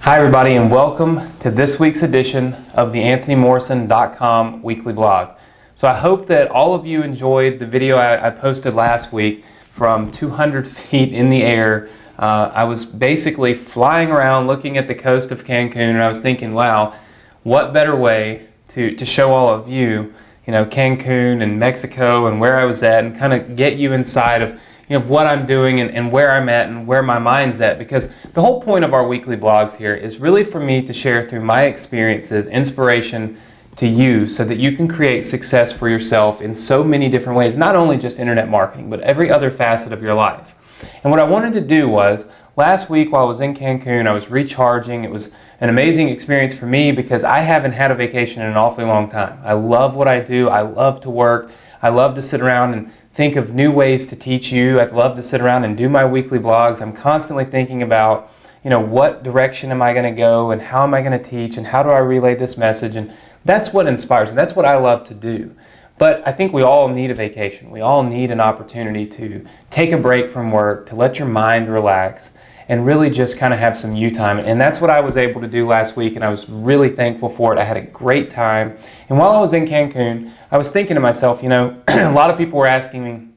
Hi everybody, and welcome to this week's edition of the AnthonyMorrison.com weekly blog. So I hope that all of you enjoyed the video I posted last week from 200 feet in the air. I was basically flying around looking at the coast of Cancun, and I was thinking, wow, what better way to show all of you, Cancun and Mexico and where I was at, and kind of get you inside of what I'm doing and where I'm at and where my mind's at, because the whole point of our weekly blogs here is really for me to share through my experiences, inspiration to you so that you can create success for yourself in so many different ways, not only just internet marketing, but every other facet of your life. And what I wanted to do was, last week while I was in Cancun, I was recharging. It was an amazing experience for me because I haven't had a vacation in an awfully long time. I love what I do. I love to work. I love to sit around and think of new ways to teach you. I'd love to sit around and do my weekly blogs. I'm constantly thinking about, what direction am I going to go and how am I going to teach and how do I relay this message? And that's what inspires me. That's what I love to do. But I think we all need a vacation. We all need an opportunity to take a break from work, to let your mind relax and really just kind of have some you time. And that's what I was able to do last week, and I was really thankful for it. I had a great time. And while I was in Cancun, I was thinking to myself, a lot of people were asking me,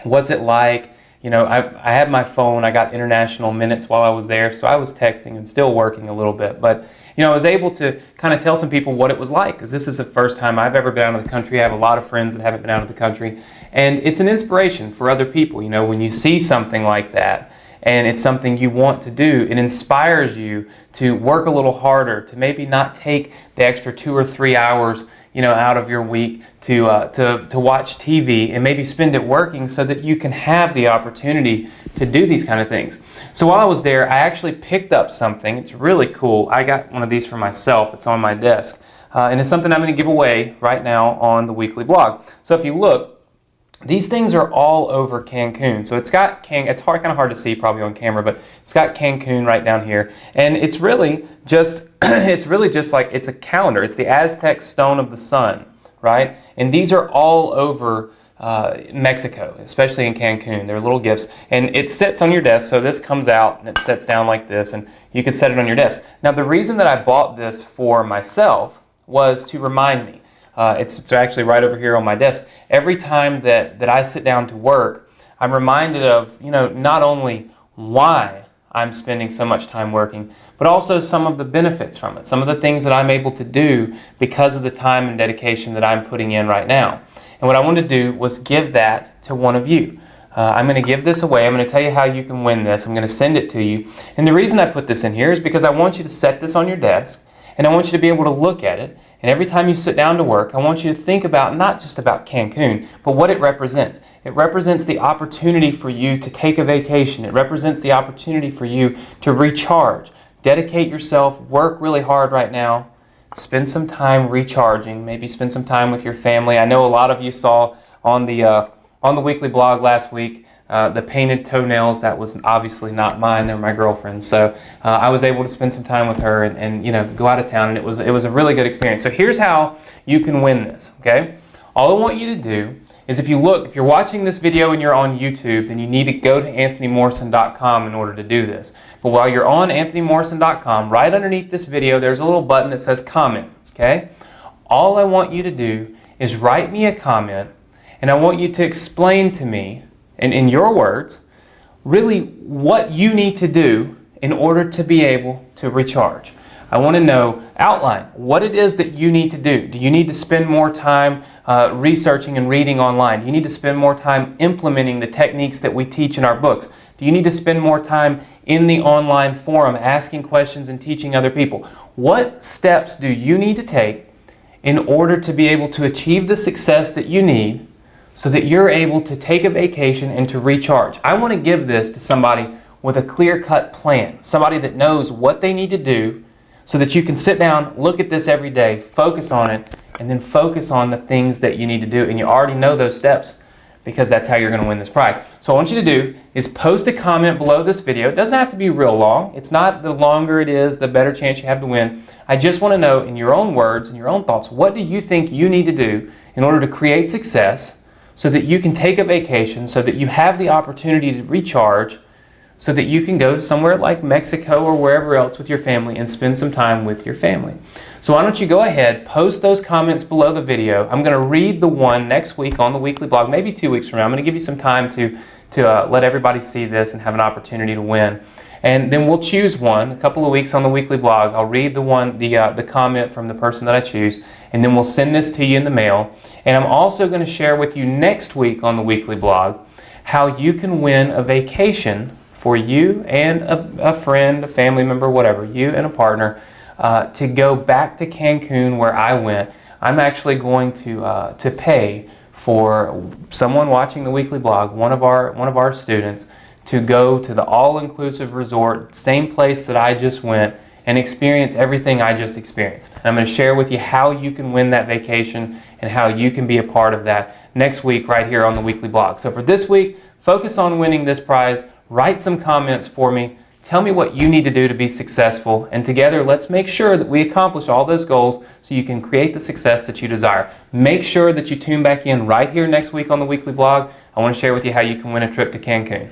what's it like? I had my phone. I got international minutes while I was there, so I was texting and still working a little bit. But, I was able to kind of tell some people what it was like, because this is the first time I've ever been out of the country. I have a lot of friends that haven't been out of the country. And it's an inspiration for other people. When you see something like that, and it's something you want to do, it inspires you to work a little harder, to maybe not take the extra 2 or 3 hours, out of your week to watch TV and maybe spend it working so that you can have the opportunity to do these kind of things. So while I was there, I actually picked up something. It's really cool. I got one of these for myself. It's on my desk. And it's something I'm going to give away right now on the weekly blog. So if you look, these things are all over Cancun. So it's kind of hard to see probably on camera, but it's got Cancun right down here. And it's really just like, it's a calendar. It's the Aztec stone of the sun, right? And these are all over Mexico, especially in Cancun. They're little gifts. And it sits on your desk. So this comes out and it sits down like this, and you can set it on your desk. Now, the reason that I bought this for myself was to remind me. It's actually right over here on my desk. Every time that I sit down to work, I'm reminded of, not only why I'm spending so much time working, but also some of the benefits from it, some of the things that I'm able to do because of the time and dedication that I'm putting in right now. And what I wanted to do was give that to one of you. I'm going to give this away. I'm going to tell you how you can win this. I'm going to send it to you. And the reason I put this in here is because I want you to set this on your desk, and I want you to be able to look at it. And every time you sit down to work, I want you to think about not just about Cancun, but what it represents. It represents the opportunity for you to take a vacation. It represents the opportunity for you to recharge. Dedicate yourself, work really hard right now, spend some time recharging, maybe spend some time with your family. I know a lot of you saw on the weekly blog last week the painted toenails. That was obviously not mine. They're my girlfriend's. So I was able to spend some time with her and go out of town, and it was a really good experience. So here's how you can win this, okay? All I want you to do is if you're watching this video and you're on YouTube, then you need to go to AnthonyMorrison.com in order to do this. But while you're on AnthonyMorrison.com, right underneath this video, there's a little button that says comment, okay? All I want you to do is write me a comment, and I want you to explain to me, and in your words, really what you need to do in order to be able to recharge. I want to outline what it is that you need to do. Do you need to spend more time researching and reading online? Do you need to spend more time implementing the techniques that we teach in our books? Do you need to spend more time in the online forum asking questions and teaching other people? What steps do you need to take in order to be able to achieve the success that you need so that you're able to take a vacation and to recharge? I want to give this to somebody with a clear-cut plan, somebody that knows what they need to do so that you can sit down, look at this every day, focus on it, and then focus on the things that you need to do. And you already know those steps because that's how you're going to win this prize. So what I want you to do is post a comment below this video. It doesn't have to be real long. It's not the longer it is, the better chance you have to win. I just want to know in your own words and your own thoughts, what do you think you need to do in order to create success so that you can take a vacation, so that you have the opportunity to recharge so that you can go to somewhere like Mexico or wherever else with your family and spend some time with your family. So why don't you go ahead, post those comments below the video. I'm going to read the one next week on the weekly blog, maybe 2 weeks from now. I'm going to give you some time to let everybody see this and have an opportunity to win. And then we'll choose one a couple of weeks on the weekly blog. I'll read the comment from the person that I choose, and then we'll send this to you in the mail. And I'm also going to share with you next week on the weekly blog how you can win a vacation for you and a friend, a family member, whatever, you and a partner, to go back to Cancun where I went. I'm actually going to pay for someone watching the weekly blog, one of our students, to go to the all-inclusive resort, same place that I just went, and experience everything I just experienced. And I'm going to share with you how you can win that vacation and how you can be a part of that next week right here on the weekly blog. So for this week, focus on winning this prize. Write some comments for me. Tell me what you need to do to be successful, and together let's make sure that we accomplish all those goals so you can create the success that you desire. Make sure that you tune back in right here next week on the weekly blog. I want to share with you how you can win a trip to Cancun.